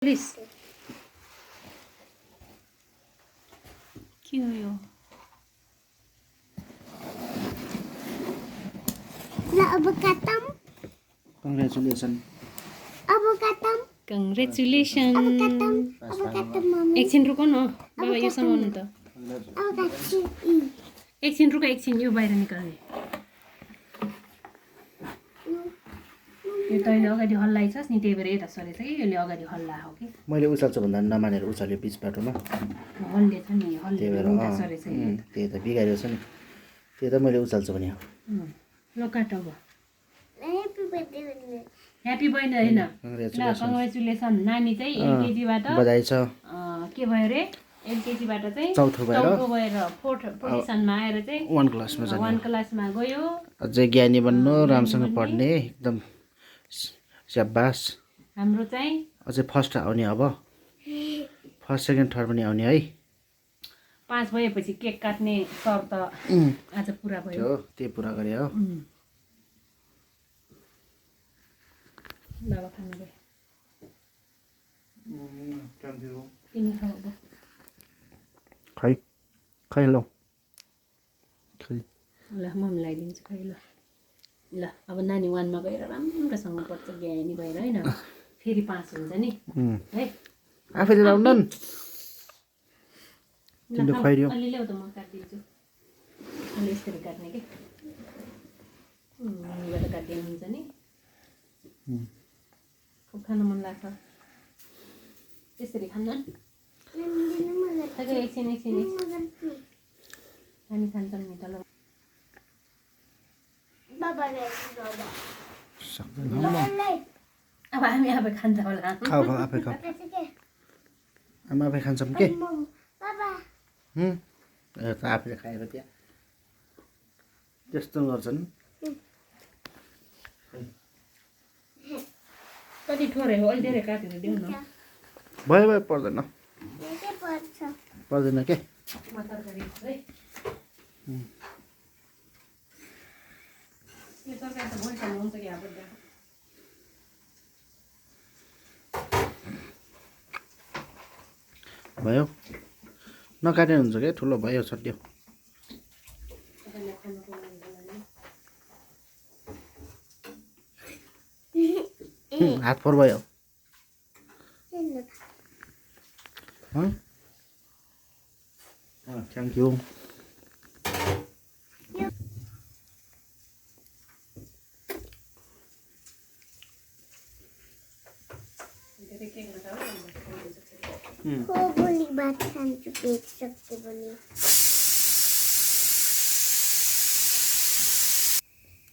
please के हो यो अब खत्म कङ्ग्रेचुलेसन कंग्रेचुलेसन मम्मी एकछिन रुक न बाबा यो समाउनु त एकछिन रुक एकछिन यो बाहिर निकाल्ने यो तैँले अगाडि हल्लाइछस् नि त्यही भएर यता सरेछ कि यसले अगाडि हल्ला हो कि मैले उचाल्छु भन्दा नमानेर उचाल्यो बिच बाटोमा हल्ले छ नि हल्ले त्यही भएर उता सरेछ त्यही त बिगारेको छ नि त्यही त मैले उचाल्छु भने ल काट अब हैप्पी बर्थडे ह्याप्पी बर्थडे होइन ल कङ्ग्रेचुलेसन कङ्ग्रेचुलेसन नानी चाहिँ एलकेजीबाट बधाई छ के भयो रे एलकेजीबाट चाहिँ चौथो भएर फोर्थ पोजिसनमा आएर चाहिँ 1 क्लासमा जाने 1 क्लासमा गयो अझै ज्ञानी बन्नु राम्रोसँग पढ्ने एकदम स्याबास हाम्रो चाहिँ अझै फर्स्ट आउने अब फर्स्ट सेकेन्ड थर्ड पनि आउने है 5 भएपछि केक काट्ने शर्त आज पुरा भयो त्यो त्यही पुरा गरे हो बाबा खानु गयो तिमी खाऊ अब खै खै लौ खै ल मम्मीलाई दिन्छु खै ल ल अब नानी 1 मा गएर राम्रोसँग पढ्छ ज्ञानी भएर होइन फेरि 5 हुन्छ नि है आफैले लाउनु न ल तिमीले खुवाइदियो अलि ल्याउ त म काटिदिन्छु अलि यसरी काट्ने के यहाँबाट काटिदिनु हुन्छ नि खुब खान मन लाग्छ त्यसरी खान्न एकछिन हामी खान्छौँ नि त ल अब हामी आफै खान्छ होला खाऊ खाऊ आफै खाऊ आमा आफै खान्छौँ के ए त आफैले खाएर त्यहाँ त्यस्तो गर्छन् कति थोरै हो अलि धेरै काटेर देऊ न भयो भयो पर्दैन पर्दैन के म तरकारी है यो तरकारी त भोलिसम्म हुन्छ कि अब भयो नकाटे हुन्छ क्या ठुलो भयो छट्यो हात फोहोर भयो थ्याङ्क यू भोलि भात खान्छु केक सक्यो भने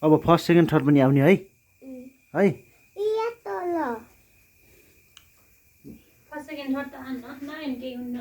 अब फर्स्ट सेकेन्ड थर्ड पनि आउने है है यहाँ तल फर्स्ट सेकेन्ड थर्ड त आन्न केही हुन्न